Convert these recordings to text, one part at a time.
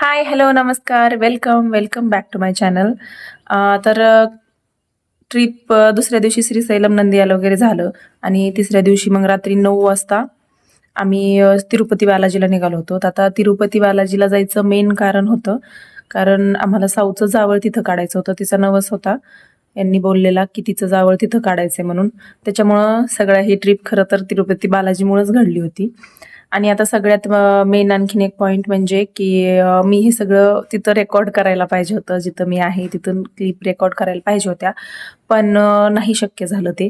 हाय, hello, नमस्कार, welcome back to my channel. तर trip दुसऱ्या दिवशी श्रीशैलम नंदियाला वगैरे झालं आणि तिसऱ्या दिवशी मग रात्री 9 वाजता आम्ही तिरुपती बालाजीला निघालो होतो. तर आता तिरुपती बालाजीला जायचं मेन कारण होतं, कारण आम्हाला साऊचं जावळ तिथं काढायचं होतं. तिचा नवस होता. यांनी बोललेला की तिचं जावळ तिथं काढायचंय म्हणून. त्याच्यामुळं सगळ्या ही ट्रिप खरं तर तिरुपती बालाजीमुळेच घडली होती. आणि आता सगळ्यात मेन आणखीन एक पॉइंट म्हणजे की मी हे सगळं तिथं रेकॉर्ड करायला पाहिजे होतं. जिथं मी आहे तिथून क्लिप रेकॉर्ड करायला पाहिजे होत्या. पण नाही शक्य झालं ते.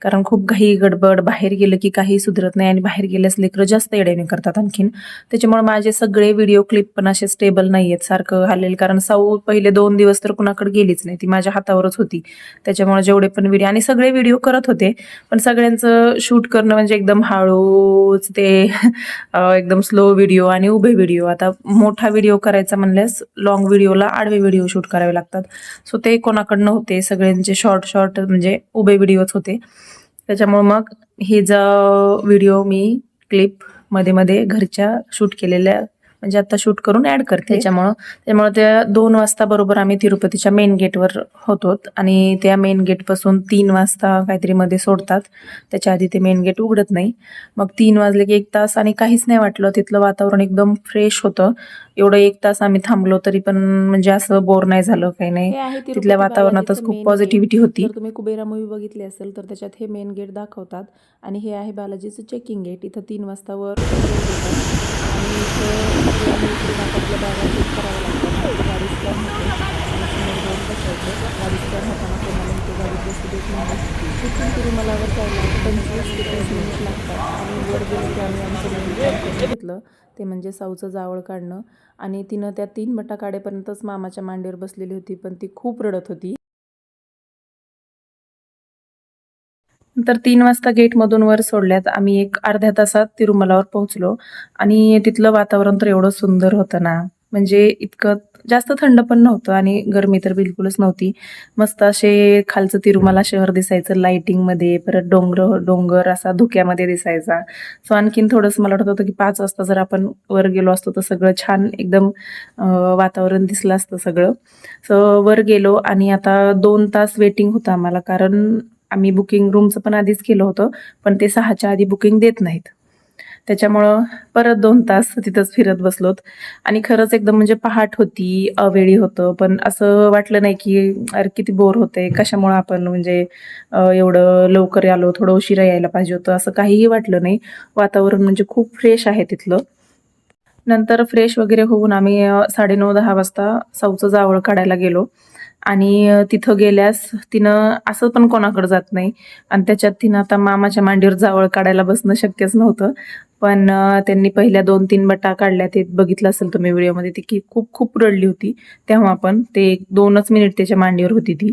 कारण खूप घाई गडबड, बाहेर गेलं की काही सुधरत नाही आणि बाहेर गेल्यास लेकरं जास्त येड्याने करतात आणखीन. त्याच्यामुळे माझे सगळे व्हिडिओ क्लिप पण असे स्टेबल नाही आहेत, सारखं हलेल. कारण साऊ पहिले 2 दिवस तर कुणाकडे गेलीच नाही, ती माझ्या हातावरच होती. त्याच्यामुळे जेवढे पण व्हिडिओ आणि सगळे व्हिडिओ करत होते, पण सगळ्यांचं शूट करणं म्हणजे एकदम हळूच ते एकदम स्लो व्हिडिओ आणि उभे व्हिडिओ. आता मोठा व्हिडिओ करायचा म्हणल्यास लॉंग व्हिडिओला आडवे व्हिडिओ शूट करावे लागतात. सो ते कोणाकडनं होते, सगळ्यांचे शॉर्ट म्हणजे उभे व्हिडिओच होते. त्याच्यामुळे मग हे व्हिडिओ मी क्लिप मध्ये मध्ये घरच्या शूट केलेल्या म्हणजे आता शूट करून ऍड करते. त्याच्यामुळे त्या 2 वाजता बरोबर आम्ही तिरुपतीच्या मेन गेटवर होतो आणि त्या मेन गेट पासून 3 वाजता काहीतरी मध्ये सोडतात. त्याच्या आधी ते मेन गेट उघडत नाही. मग 3 वाजले की 1 तास आणि काहीच नाही वाटलं. तिथलं वातावरण एकदम फ्रेश होतं. एवढं 1 तास आम्ही थांबलो तरी पण म्हणजे असं बोर नाही झालं, काही नाही. तिथल्या वातावरणातच खूप पॉझिटिव्हिटी होती. जर तुम्ही कुबेरा मूवी बघितली असेल तर त्याच्यात हे मेन गेट दाखवतात आणि हे आहे बालाजीचं चेकिंग गेट. इथं 3 वाजता वर आणि इथं आपल्या बॅगा चेक करावं लागतं. गाडी स्कॅन होते आणि समोर जाऊन बसायचं. गाडी स्कॅन होताना कोणाला इथे गाडीत बसू देत नाही. तिथून तिरुमलावर जायला 25 ते 30 मिनिट लागतात आणि वर गेलं की आम्ही आमचं मेन काम करून घेतलं, ते म्हणजे साऊचं जावळ काढणं. आणि तिनं त्या 3 बटा काढेपर्यंतच मामाच्या मांडीवर बसलेली होती, पण ती खूप रडत होती. तर 3 वाजता गेटमधून वर सोडल्यात. आम्ही एक अर्ध्या तासात तिरुमलावर पोहोचलो आणि तिथलं वातावरण तर एवढं सुंदर होतं ना, म्हणजे इतकं जास्त थंड पण नव्हतं आणि गरमी तर बिलकुलच नव्हती. मस्त असे खालचं तिरुमला शहर दिसायचं लाइटिंगमध्ये, परत डोंगर असा धुक्यामध्ये दिसायचा. सो आणखीन थोडंसं मला वाटत होतं की 5 वाजता जर आपण वर गेलो असतो तर सगळं छान एकदम वातावरण दिसलं असतं सगळं. सो वर गेलो आणि आता 2 तास वेटिंग होतं आम्हाला, कारण आम्ही बुकिंग रूमचं पण आधीच केलं होतं, पण ते 6च्या आधी बुकिंग देत नाहीत. त्याच्यामुळं परत 2 तास तिथंच फिरत बसलोत आणि खरंच एकदम म्हणजे पहाट होती, अवेळी होतं, पण असं वाटलं नाही की अरे किती बोर होतंय, कशामुळं आपण म्हणजे एवढं लवकर आलो, थोडं उशिरा यायला पाहिजे होतं, असं काहीही वाटलं नाही. वातावरण म्हणजे खूप फ्रेश आहे तिथलं. नंतर फ्रेश वगैरे होऊन आम्ही 9:30-10 वाजता साऊचं जावळ काढायला गेलो आणि तिथं गेल्यास तिनं असं पण कोणाकडे जात नाही आणि त्याच्यात तिनं आता मामाच्या मांडीवर जावळ काढायला बसणं शक्यच नव्हतं. पण त्यांनी पहिल्या 2-3 बटा काढल्या, ते बघितलं असेल तुम्ही व्हिडिओमध्ये, ती की खूप खूप रडली होती तेव्हा पण. ते 2च मिनिट त्याच्या मांडीवर होती ती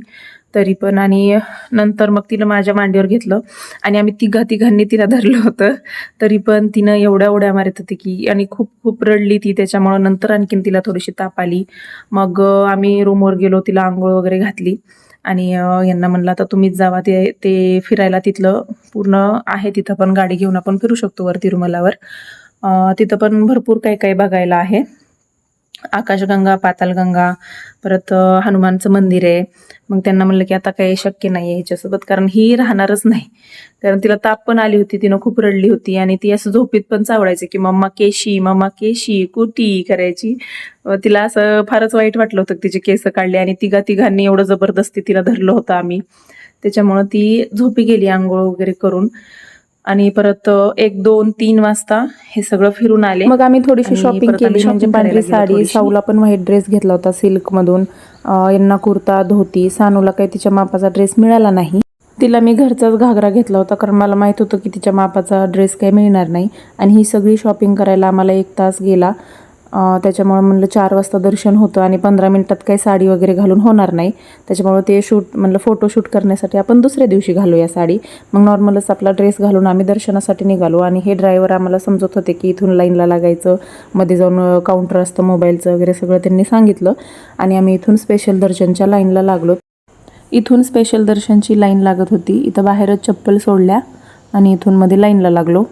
तरी पण. आणि नंतर मग तिनं माझ्या मांडीवर घेतलं आणि आम्ही तिघांनी तिला धरलं होतं. तरी पण तिनं एवढ्या उड्या मारत होती की आणि खूप खूप रडली ती. त्याच्यामुळं नंतर आणखीन तिला थोडीशी ताप आली. मग आम्ही रूमवर गेलो, तिला आंघोळ वगैरे घातली आणि यांना म्हणलं आता तुम्हीच जावा, ते फिरायला तिथलं पूर्ण आहे. तिथं पण गाडी घेऊन आपण फिरू शकतो वर तिरुमलावर. तिथं पण भरपूर काही काही बघायला आहे. आकाशगंगा, पातालगंगा, परत हनुमानचं मंदिर आहे. मग त्यांना म्हणलं की आता काही शक्य नाही आहे ह्याच्यासोबत, कारण ही राहणारच नाही. कारण तिला ताप पण आली होती, तिनं खूप रडली होती आणि ती असं झोपीत पण चावडायची की मम्मा केशी कुटी करायची. तिला असं फारच वाईट वाटलं होतं, तिचे केस काढले आणि तिघांनी एवढं जबरदस्ती तिला धरलं होतं आम्ही. त्याच्यामुळं ती झोपी गेली आंघोळ वगैरे करून आणि परत 1, 2, 3 वाजता हे सगळं फिरून आले. मग आम्ही थोडीशी आणि शॉपिंग परत आम्ही केली, म्हणजे shopping करायला पांढरी गेलो साडी, थोडीशी. साऊला पण व्हाईट ड्रेस घेतला होता सिल्कमधून. यांना कुर्ता, धोती. सानूला काही तिच्या मापाचा ड्रेस मिळाला नाही. तिला मी घरचाच घागरा घेतला होता, कारण मला माहीत होतं की तिच्या मापाचा ड्रेस काही मिळणार नाही. आणि ही सगळी शॉपिंग करायला आम्हाला 1 तास गेला. त्याच्यामुळे म्हणलं 4 वाजता दर्शन होतं आणि 15 मिनिटात काही साडी वगैरे घालून होणार नाही. त्याच्यामुळे ते म्हणलं फोटोशूट करण्यासाठी आपण दुसऱ्या दिवशी घालूया साडी. मग नॉर्मलच आपला ड्रेस घालून आम्ही दर्शनासाठी निघालो आणि हे ड्रायव्हर आम्हाला समजत होते की इथून लाईनला लागायचं, मध्ये जाऊन काउंटर असतं मोबाईलचं वगैरे सगळं त्यांनी सांगितलं आणि आम्ही इथून स्पेशल दर्शनच्या लाईनला लागलो. इथून स्पेशल दर्शनची लाईन लागत होती. इथं बाहेरच चप्पल सोडल्या आणि इथून मध्ये लाईनला लागलो.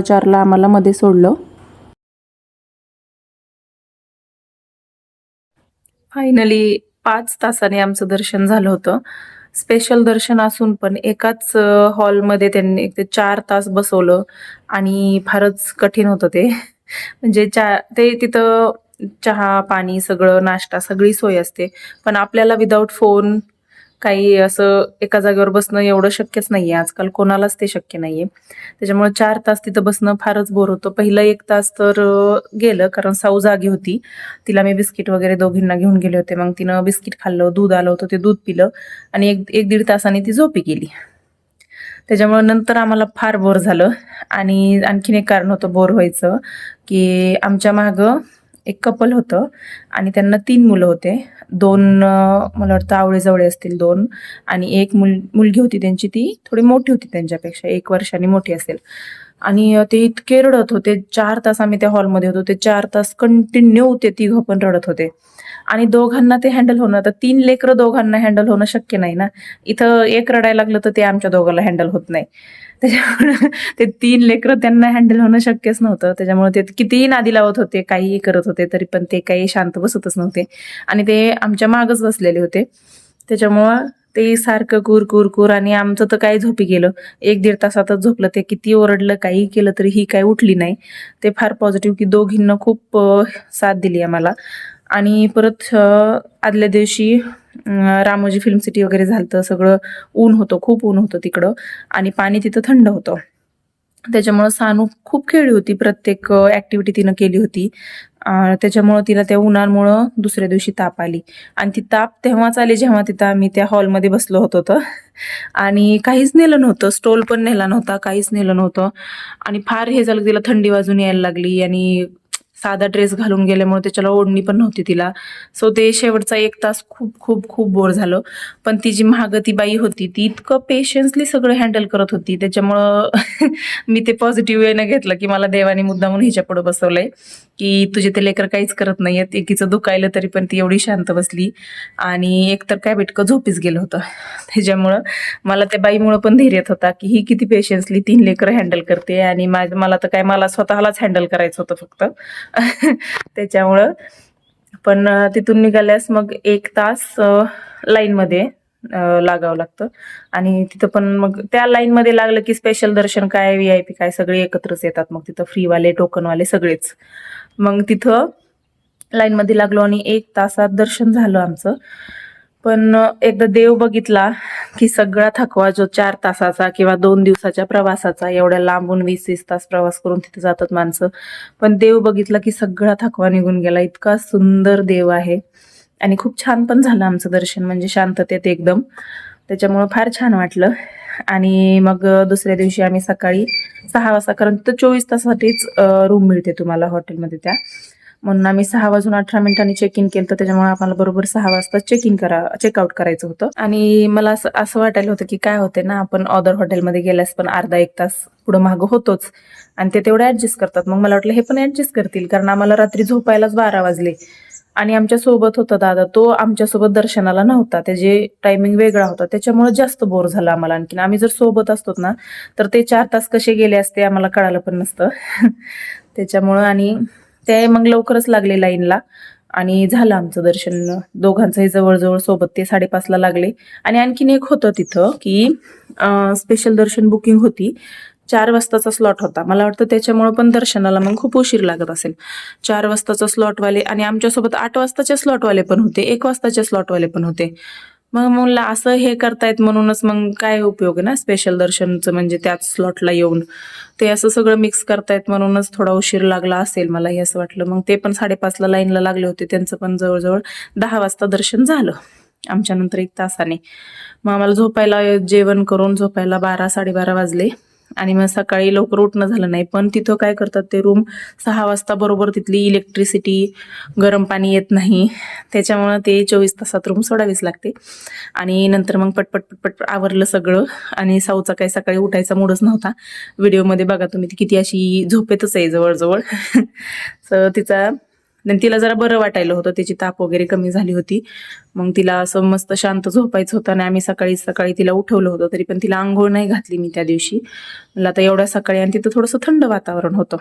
4:15ला आम्हाला मध्ये सोडलं. फायनली 5 तासाने आमचं दर्शन झालं होतं. स्पेशल दर्शन असून पण एकाच हॉलमध्ये त्यांनी एक ते 4 तास बसवलं आणि फारच कठीण होतं ते. म्हणजे ते तिथं चहा, पाणी सगळं, नाश्ता सगळी सोय असते. पण आपल्याला विदाऊट फोन काही असं एका जागेवर बसणं एवढं शक्यच नाहीये. आजकाल कोणालाच ते शक्य नाहीये. त्याच्यामुळे 4 तास तिथं बसणं फारच बोर होतं. पहिलं 1 तास तर गेलं कारण साऊ जागी होती. तिला मी बिस्किट वगैरे दोघींना घेऊन गेले होते. मग तिनं बिस्किट खाल्लं, दूध आलं होतं ते दूध पिलं आणि एक दीड तासाने ती झोपी गेली. त्याच्यामुळे नंतर आम्हाला फार बोर झालं आणि आणखीन एक कारण होतं बोर व्हायचं, की आमच्या मागं एक कपल होतं आणि त्यांना 3 मुलं होते. 2 मला वाटतं आवळे-जवळे असतील 2 आणि एक मुलगी होती त्यांची, ती थोडी मोठी होती त्यांच्यापेक्षा 1 वर्षांनी मोठी असेल. आणि ते इतके रडत होते. 4 तास आम्ही त्या हॉलमध्ये होतो. ते 4 तास कंटिन्यू ते तिघं पण रडत होते. आणि दोघांना ते हँडल होणं, आता 3 लेकरं दोघांना हँडल होणं शक्य नाही ना. इथं एक रडायला लागलं तर ते आमच्या दोघांना हँडल होत नाही. त्याच्यामुळे ते 3 लेकरं त्यांना हँडल होणं शक्यच नव्हतं. त्याच्यामुळे ते कितीही नादी लावत होते, काहीही करत होते, तरी पण ते काही शांत बसतच नव्हते. आणि ते आमच्या मागच बसलेले होते. त्याच्यामुळं ते सारखं कुर आणि आमचं तर काय झोपी गेलं. 1-1.5 तासातच झोपलं. ते किती ओरडलं, काही केलं तरी ही काही उठली नाही. ते फार पॉझिटिव्ह की दोघींना खूप साथ दिली आम्हाला. आणि परत आदल्या दिवशी रामोजी फिल्म सिटी वगैरे झालतं. सगळं ऊन होतं, खूप ऊन होतं तिकडं आणि पाणी तिथं थंड होतं. त्याच्यामुळं सानू खूप खेळली होती. प्रत्येक ॲक्टिव्हिटी तिनं केली होती. त्याच्यामुळं तिला त्या उन्हामुळं दुसऱ्या दिवशी ताप आली आणि ती ताप तेव्हाच आली जेव्हा तिथं आम्ही त्या हॉलमध्ये बसलो होतो तर. आणि काहीच नेलं नव्हतं, स्टोल पण नेला नव्हता, काहीच नेलं नव्हतं आणि फार हे झालं, तिला थंडी वाजून यायला लागली आणि साधा ड्रेस घालून गेल्यामुळे त्याच्याला ओढणी पण नव्हती तिला. सो ते शेवटचा 1 तास खूप खूप खूप बोर झालं. पण ती जी मागं ती बाई होती ती इतकं पेशन्सली सगळं हँडल करत होती. त्याच्यामुळं मी ते पॉझिटिव्ह वेनं घेतलं, की मला देवाने मुद्दामून हिच्या पुढे बसवलंय, की तुझे ते लेकर काहीच करत नाहीयेत. एकीचं दुखायलं तरी पण ती एवढी शांत बसली आणि एकतर काय बेटकं झोपीच गेलं होतं. त्याच्यामुळं मला त्या बाईमुळं पण धैर्य येत होता, की ही किती पेशन्सली 3 लेकरं हँडल करते आणि मला तर काय, मला स्वतःलाच हँडल करायचं होतं फक्त. त्याच्यामुळं पण तिथून निघाल्यास मग 1 तास लाईनमध्ये लागावं लागतं आणि तिथं पण मग त्या लाईनमध्ये लागलं की स्पेशल दर्शन काय, VIP काय सगळे एकत्रच येतात. मग तिथं फ्रीवाले, टोकनवाले सगळेच. मग तिथं लाईनमध्ये लागलो आणि 1 तासात दर्शन झालं आमचं. पण एकदा देव बघितला की सगळा थकवा जो 4 तासाचा किंवा 2 दिवसाच्या प्रवासाचा, एवढ्या लांबून 20-20 तास प्रवास करून तिथे जातात माणसं. पण देव बघितला की सगळा थकवा निघून गेला. इतका सुंदर देव आहे आणि खूप छान पण झालं आमचं दर्शन, म्हणजे शांततेत एकदम. त्याच्यामुळं फार छान वाटलं. आणि मग दुसऱ्या दिवशी आम्ही सकाळी 6 वाजता, कारण तिथं 24 तासासाठीच रूम मिळते तुम्हाला हॉटेलमध्ये त्या, म्हणून आम्ही 6:18 चेक इन केलं. तर त्याच्यामुळे आम्हाला बरोबर 6 वाजता चेकआउट करायचं होतं. आणि मला असं वाटायला होतं की काय होते ना, आपण अदर हॉटेलमध्ये गेल्यास पण अर्धा 1 तास पुढं मागं होतोच आणि ते तेवढं ऍडजस्ट करतात. मग मला वाटलं हे पण ऍडजस्ट करतील, कारण आम्हाला रात्री झोपायलाच 12 वाजले आणि आमच्या सोबत होता दादा, तो आमच्यासोबत दर्शनाला नव्हता, त्याचे टायमिंग वेगळा होता. त्याच्यामुळे जास्त बोर झालं आम्हाला. आणखीन आम्ही जर सोबत असतो ना तर ते 4 तास कसे गेले असते आम्हाला कळालं पण नसतं. त्याच्यामुळं आणि ते मग लवकरच लागले लाईनला आणि झालं आमचं दर्शन. दोघांचंही जवळजवळ सोबत ते 5:30ला लागले. आणि आणखीन एक होतं तिथं की स्पेशल दर्शन बुकिंग होती. 4 वाजताचा स्लॉट होता. मला वाटतं त्याच्यामुळे पण दर्शनाला मग खूप उशीर लागत असेल. 4 वाजताचा स्लॉटवाले आणि आमच्यासोबत 8 वाजताचे स्लॉटवाले पण होते, 1 वाजताचे स्लॉटवाले पण होते. मग म्हणलं असं हे करतायत म्हणूनच मग काय उपयोग आहे ना स्पेशल दर्शनचं, म्हणजे त्याच स्लॉटला येऊन ते असं सगळं मिक्स करतायत म्हणूनच थोडा उशीर लागला असेल, मलाही असं वाटलं. मग ते पण 5:30ला लाईनला लागले होते, त्यांचं पण जवळजवळ 10 वाजता दर्शन झालं आमच्या नंतर 1 तासाने. मग आम्हाला झोपायला, जेवण करून झोपायला 12-12:30 वाजले आणि मग सकाळी लवकर उठणं झालं नाही. पण तिथं काय करतात, ते रूम 6 वाजता बरोबर तिथली इलेक्ट्रिसिटी, गरम पाणी येत नाही, त्याच्यामुळं ते 24 तासात रूम सोडावीच लागते. आणि नंतर मग पटपट आवरलं सगळं आणि साऊचा काही सकाळी उठायचा मूडच नव्हता. व्हिडिओमध्ये बघा तुम्ही, ती किती अशी झोपेतच आहे जवळजवळ. तर तिचा आणि तिला जरा बरं वाटायला होतं, त्याची ताप वगैरे कमी झाली होती. मग तिला असं मस्त शांत झोपायचं होतं आणि आम्ही सकाळी सकाळी तिला उठवलं होतं, तरी पण तिला अंघोळ नाही घातली मी त्या दिवशी. म्हणलं आता एवढ्या सकाळी, आणि तिथं थोडंसं थंड वातावरण होतं.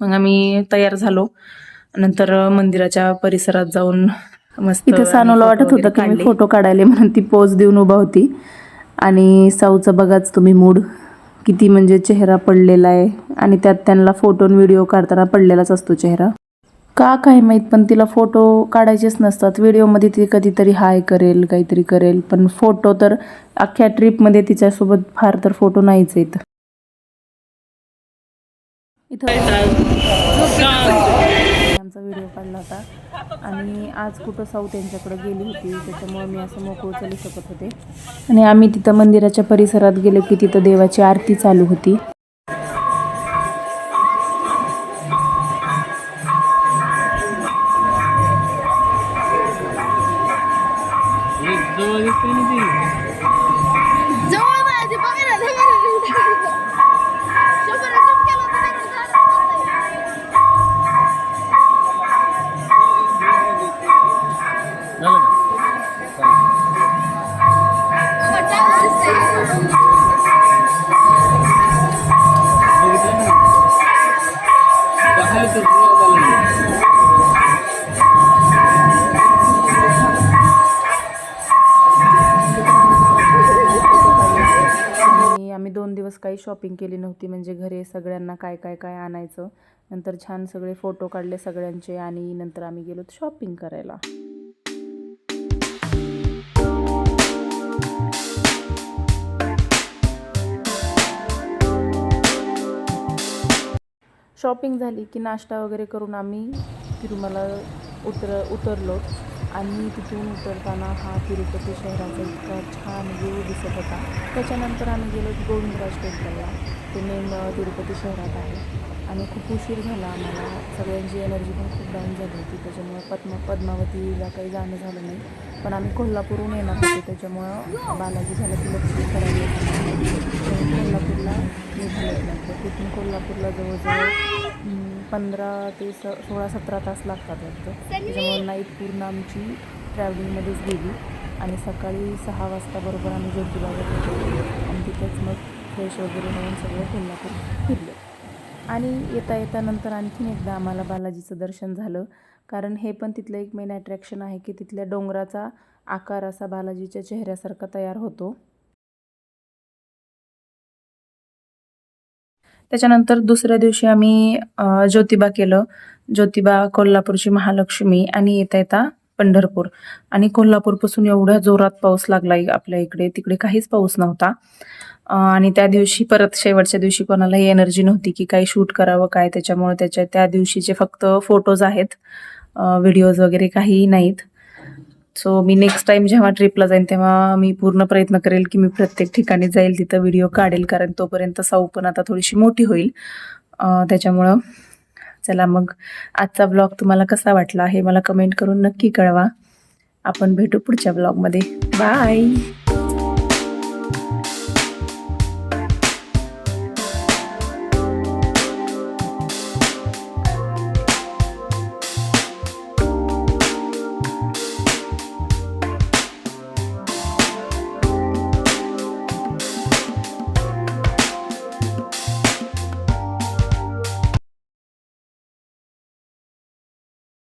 मग आम्ही तयार झालो. नंतर मंदिराच्या परिसरात जाऊन मस्त इथं आम्ही सानूला फोटो वाटत वगैरे होतं की मी काढले. फोटो काढायले म्हणून ती पोज देऊन उभा होती. आणि साऊचा बघाच तुम्ही मूड किती म्हणजे चेहरा पडलेला आहे. आणि त्यात त्यांना फोटो आणि व्हिडिओ काढताना पडलेलाच असतो चेहरा. का काय माहीत, पण तिला फोटो काढायचेच नसतात. व्हिडिओमध्ये ती कधीतरी हाय करेल, काहीतरी करेल, पण फोटो तर अख्ख्या ट्रिपमध्ये तिच्यासोबत फार तर फोटो नाहीच आहेत. इथं आमचा व्हिडिओ काढला होता. आणि आज कुठं साऊ त्यांच्याकडे गेली होती, त्याच्यामुळे मी असं मोकळं चालू शकत होते. आणि आम्ही तिथं मंदिराच्या परिसरात गेलो की तिथं देवाची आरती चालू होती. आणि आम्ही 2 दिवस काही शॉपिंग केली नव्हती, म्हणजे घरी सगळ्यांना काय काय काय आणायचं. नंतर छान सगळे फोटो काढले सगळ्यांचे आणि नंतर आम्ही गेलो शॉपिंग करायला. शॉपिंग झाली की नाश्ता वगैरे करून आम्ही तिरुमला उतरलो. आणि तिथून उतरताना हा तिरुपती शहराचा इतका छान व्ह्यू दिसत होता. त्याच्यानंतर आम्ही गेलो गोविंदराज टेम्पलला. ते मेन तिरुपती शहरात आहे. आणि खूप उशीर झाला आम्हाला, सगळ्यांची एनर्जी पण खूप डाऊन झाली होती, त्याच्यामुळं पद्मावतीला काही जाणं झालं नाही. पण आम्ही कोल्हापूरहून येणार होतो, त्याच्यामुळं बालाजी झालं की लक्ष्मी करायला कोल्हापूरला निघालत नव्हतं. तिथून कोल्हापूरला जवळजवळ 15 ते 16-17 तास लागतात वाटतं. त्याच्यामुळे नाईट पूर्ण आमची ट्रॅव्हलिंगमध्येच गेली. आणि सकाळी 6 वाजता बरोबर आम्ही ज्योतिबावर पोहोचलो आणि तिथेच मग फ्रेश वगैरे होऊन सगळं कोल्हापूर फिरलो. आणि येता येता नंतर आणखीन एकदा आम्हाला बालाजीचं दर्शन झालं, कारण हे पण तिथलं एक मेन अट्रॅक्शन आहे की तिथल्या डोंगराचा आकार असा बालाजीच्या चेहऱ्यासारखा तयार होतो. त्याच्यानंतर दुसऱ्या दिवशी आम्ही ज्योतिबा केलं. ज्योतिबा, कोल्हापूरची महालक्ष्मी आणि येता येता पंढरपूर. आणि कोल्हापूरपासून एवढ्या जोरात पाऊस लागला आपल्या इकडे, तिकडे काहीच पाऊस नव्हता. आणि त्या दिवशी परत शेवटच्या दिवशी कोणालाही एनर्जी नव्हती की काही शूट करावं काय, त्याच्यामुळे त्या दिवशीचे फक्त फोटोज आहेत, व्हिडिओज वगैरे काहीही नाहीत. सो मी नेक्स्ट टाइम जेव्हा ट्रिपला जाईन तेव्हा मी पूर्ण प्रयत्न करेल की मी प्रत्येक ठिकाणी जाईल, तिथं व्हिडिओ काढेल, कारण तोपर्यंत साऊ पण आता थोडीशी मोठी होईल. त्याच्यामुळं चला मग आजचा ब्लॉग तुम्हाला कसा वाटला हे मला कमेंट करून नक्की कळवा. आपण भेटू पुढच्या ब्लॉगमध्ये. बाय.